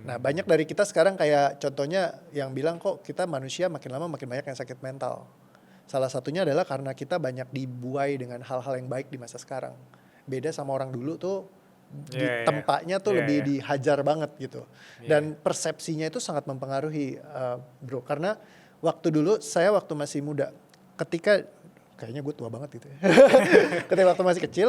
Nah banyak dari kita sekarang kayak contohnya yang bilang kok kita manusia makin lama makin banyak yang sakit mental. Salah satunya adalah karena kita banyak dibuai dengan hal-hal yang baik di masa sekarang. Beda sama orang dulu tuh di tempatnya tuh lebih dihajar banget gitu. Dan persepsinya itu sangat mempengaruhi bro. Karena waktu dulu saya waktu masih muda, ketika kayaknya gue tua banget gitu ya. Ketika waktu masih kecil,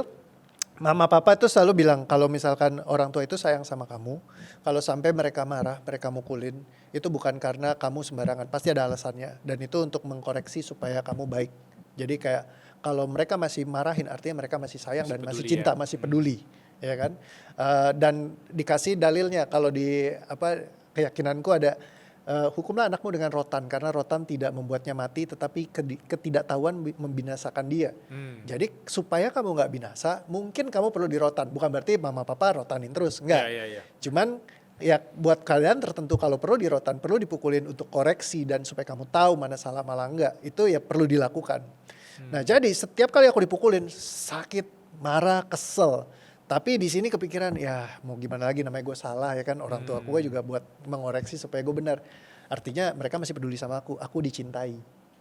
mama papa itu selalu bilang kalau misalkan orang tua itu sayang sama kamu, kalau sampai mereka marah, mereka mukulin, itu bukan karena kamu sembarangan, pasti ada alasannya. Dan itu untuk mengkoreksi supaya kamu baik. Jadi kayak kalau mereka masih marahin artinya mereka masih sayang dan masih cinta, masih peduli, ya kan? Dan dikasih dalilnya kalau di keyakinanku ada hukumlah anakmu dengan rotan karena rotan tidak membuatnya mati tetapi ketidaktahuan membinasakan dia. Jadi supaya kamu nggak binasa mungkin kamu perlu dirotan, bukan berarti mama papa rotanin terus, enggak. Cuman ya buat kalian tertentu kalau perlu dirotan, perlu dipukulin untuk koreksi dan supaya kamu tahu mana salah malah enggak, itu ya perlu dilakukan. Nah jadi setiap kali aku dipukulin sakit, marah, kesel. Tapi di sini kepikiran ya mau gimana lagi, namanya gue salah ya kan, orang tua gue juga buat mengoreksi supaya gue benar. Artinya mereka masih peduli sama aku dicintai.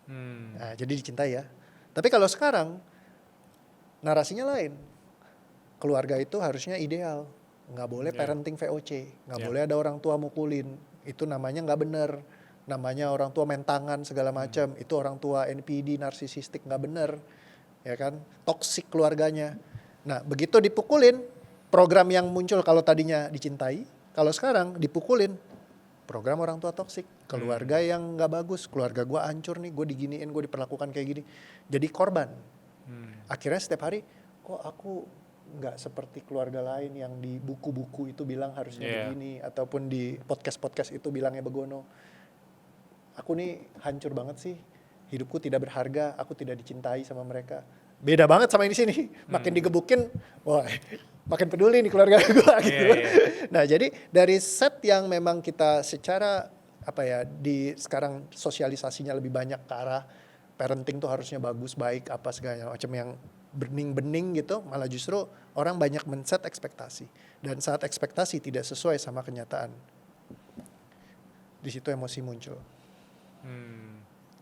Nah, jadi dicintai ya. Tapi kalau sekarang narasinya lain. Keluarga itu harusnya ideal, nggak boleh parenting VOC, nggak boleh ada orang tua mukulin, itu namanya nggak bener. Namanya orang tua main tangan segala macam, itu orang tua NPD, narsisistik, nggak bener, ya kan, toksik keluarganya. Nah begitu dipukulin, program yang muncul kalau tadinya dicintai, kalau sekarang dipukulin, program orang tua toksik, keluarga yang nggak bagus, keluarga gue hancur nih, gue diginiin, gue diperlakukan kayak gini, jadi korban. Akhirnya setiap hari, kok aku nggak seperti keluarga lain yang di buku-buku itu bilang harusnya begini, ataupun di podcast-podcast itu bilangnya begono. Aku nih hancur banget sih, hidupku tidak berharga, aku tidak dicintai sama mereka. Beda banget sama yang di sini, makin digebukin, wah makin peduli nih keluarga gue gitu. Nah jadi dari set yang memang kita secara di sekarang sosialisasinya lebih banyak ke arah parenting tuh harusnya bagus, baik, apa segala macam yang bening-bening gitu, malah justru orang banyak men-set ekspektasi. Dan saat ekspektasi tidak sesuai sama kenyataan, di situ emosi muncul.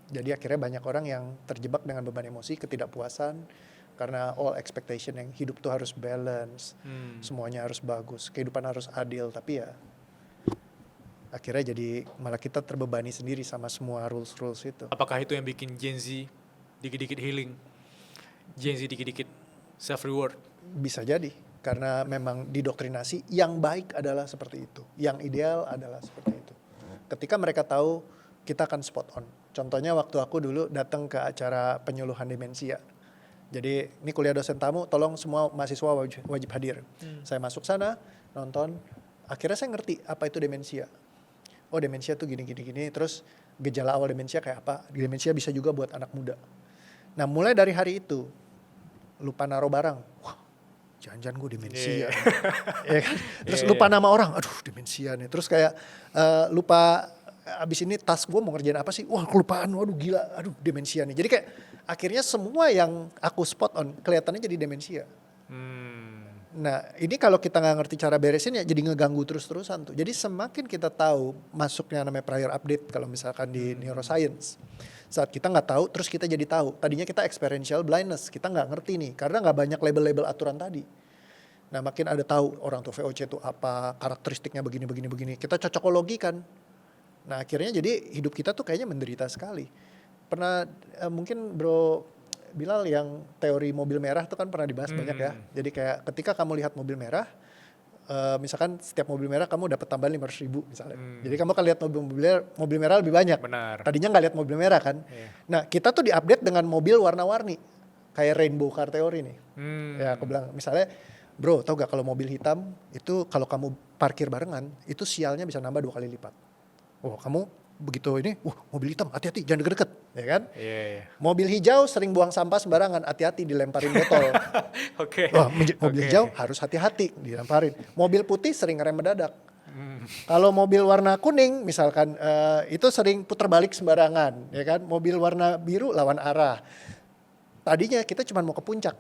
Jadi akhirnya banyak orang yang terjebak dengan beban emosi, ketidakpuasan, karena all expectation yang hidup tuh harus balance, semuanya harus bagus, kehidupan harus adil, tapi ya akhirnya jadi malah kita terbebani sendiri sama semua rules-rules itu. Apakah itu yang bikin Gen Z dikit-dikit healing? Gen Z dikit-dikit self-reward? Bisa jadi, karena memang didoktrinasi yang baik adalah seperti itu, yang ideal adalah seperti itu. Ketika mereka tahu, kita akan spot on. Contohnya waktu aku dulu datang ke acara penyuluhan demensia. Jadi ini kuliah dosen tamu, tolong semua mahasiswa wajib hadir. Saya masuk sana, nonton, akhirnya saya ngerti apa itu demensia. Oh demensia tuh gini, terus gejala awal demensia kayak apa. Demensia bisa juga buat anak muda. Nah mulai dari hari itu, lupa naruh barang. Wah, jangan-jangan gue demensia. Ya kan? Terus lupa nama orang, aduh demensia nih. Terus kayak lupa, abis ini tas gue mau ngerjain apa sih? Wah kelupaan, waduh gila, aduh demensia nih. Jadi kayak akhirnya semua yang aku spot on kelihatannya jadi demensia. Nah ini kalau kita nggak ngerti cara beresin ya jadi ngeganggu terus-terusan tuh. Jadi semakin kita tahu masuknya namanya prior update kalau misalkan di neuroscience. Saat kita nggak tahu terus kita jadi tahu. Tadinya kita experiential blindness, kita nggak ngerti nih karena nggak banyak label-label aturan tadi. Nah makin ada tahu orang tuh VOC itu apa, karakteristiknya begini. Kita cocokologikan. Nah akhirnya jadi hidup kita tuh kayaknya menderita sekali. Pernah mungkin Bro Bilal yang teori mobil merah tuh kan pernah dibahas banyak ya. Jadi kayak ketika kamu lihat mobil merah, misalkan setiap mobil merah kamu dapat tambahan 500.000 misalnya. Jadi kamu kan lihat mobil merah lebih banyak. Benar. Tadinya nggak lihat mobil merah kan. Nah kita tuh diupdate dengan mobil warna-warni. Kayak rainbow car theory nih. Ya aku bilang misalnya, bro tau gak kalau mobil hitam itu kalau kamu parkir barengan, itu sialnya bisa nambah 2 kali lipat. Oh kamu begitu ini, mobil hitam hati-hati jangan deket-deket, ya kan? Mobil hijau sering buang sampah sembarangan, hati-hati dilemparin botol. Mobil hijau harus hati-hati dilemparin. Mobil putih sering ngerem mendadak. Kalau mobil warna kuning misalkan itu sering putar balik sembarangan, ya kan? Mobil warna biru lawan arah. Tadinya kita cuma mau ke puncak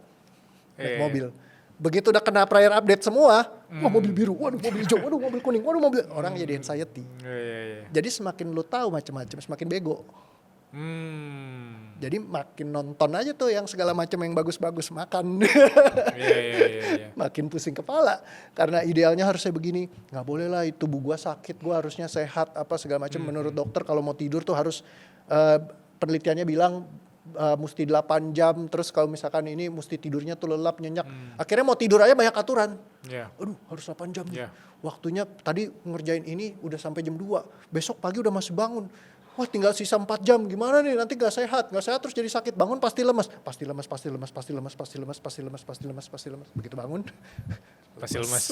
naik mobil. Begitu udah kena prior update semua, Wah mobil biru, waduh mobil hijau, waduh mobil kuning, waduh mobil. Orang jadi anxiety. Iya. Jadi semakin lu tahu macam-macam, semakin bego. Jadi makin nonton aja tuh yang segala macam yang bagus-bagus, makan. Iya. Makin pusing kepala. Karena idealnya harusnya begini, nggak boleh lah tubuh gua sakit, gua harusnya sehat apa segala macam. Menurut dokter kalau mau tidur tuh harus penelitiannya bilang mesti 8 jam, terus kalau misalkan ini mesti tidurnya tuh lelap, nyenyak. Akhirnya mau tidur aja banyak aturan. Iya. Aduh harus 8 jam nih. Iya. Waktunya tadi ngerjain ini udah sampai jam 2. Besok pagi udah masih bangun. Wah tinggal sisa 4 jam, gimana nih nanti gak sehat terus jadi sakit. Bangun pasti lemas. Begitu bangun. Pasti lemas.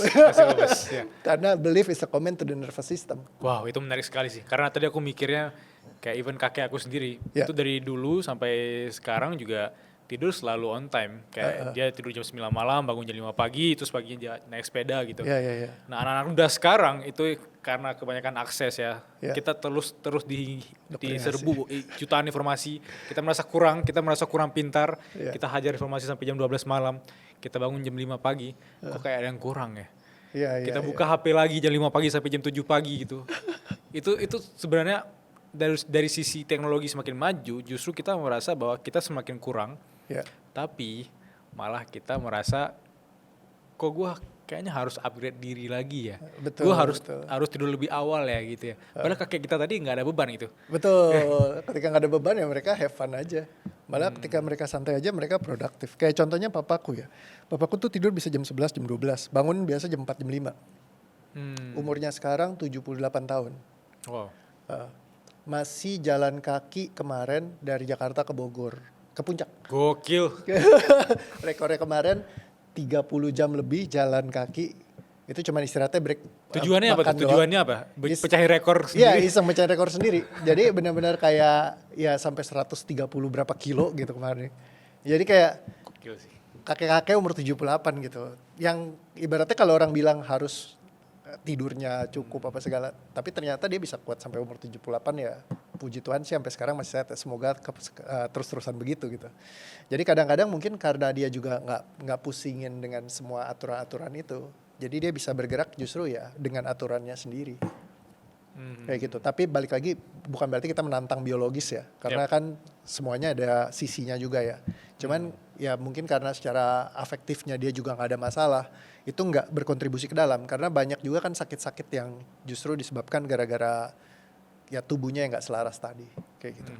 Ya. Karena belief is a comment to the nervous system. Wow, itu menarik sekali sih. Karena tadi aku mikirnya kayak even kakek aku sendiri, Ya. itu dari dulu sampai sekarang juga tidur selalu on time. Kayak dia tidur jam 9 malam, bangun jam 5 pagi, terus paginya dia naik sepeda gitu. Iya. Nah, anak-anak muda sekarang itu karena kebanyakan akses ya. Ya. Kita terus Doktrinasi. diserbu jutaan informasi. Kita merasa kurang pintar. Ya. Kita hajar informasi sampai jam 12 malam. Kita bangun jam 5 pagi. Kok kayak ada yang kurang ya? Iya. Kita buka HP lagi jam 5 pagi sampai jam 7 pagi gitu. itu sebenarnya dari sisi teknologi semakin maju, justru kita merasa bahwa kita semakin kurang. Ya. Tapi malah kita merasa kok gue kayaknya harus upgrade diri lagi ya. Betul, Gue betul. harus tidur lebih awal ya gitu ya. Padahal kakek kita tadi nggak ada beban itu. Betul. Ketika nggak ada beban ya mereka have fun aja. Malah ketika mereka santai aja mereka produktif. Kayak contohnya papaku ya. Papaku tuh tidur bisa jam 11, jam 12. Bangun biasa jam 4, jam 5. Umurnya sekarang 78 tahun. Wow. Masih jalan kaki kemarin dari Jakarta ke Bogor. Ke puncak. Gokil. Rekornya kemarin 30 jam lebih jalan kaki. Itu cuma istirahatnya break. Tujuannya apa? makan doang. Tujuannya apa? Pecahin rekor Iya, sendiri. iseng mencari rekor sendiri. Jadi benar-benar kayak ya sampai 130 berapa kilo gitu kemarin. Jadi kayak Gokil sih. kakek-kakek umur 78 gitu. Yang ibaratnya kalau orang bilang harus tidurnya cukup apa segala, tapi ternyata dia bisa kuat sampai umur 78 ya. Puji Tuhan sih sampai sekarang masih sehat. Semoga terus-terusan begitu gitu. Jadi kadang-kadang mungkin karena dia juga nggak pusingin dengan semua aturan-aturan itu. Jadi dia bisa bergerak justru ya dengan aturannya sendiri. Kayak gitu. Tapi balik lagi bukan berarti kita menantang biologis ya. Karena kan semuanya ada sisinya juga ya. Cuman ya mungkin karena secara afektifnya dia juga nggak ada masalah. Itu nggak berkontribusi ke dalam. Karena banyak juga kan sakit-sakit yang justru disebabkan gara-gara ya tubuhnya yang nggak selaras tadi. Kayak gitu.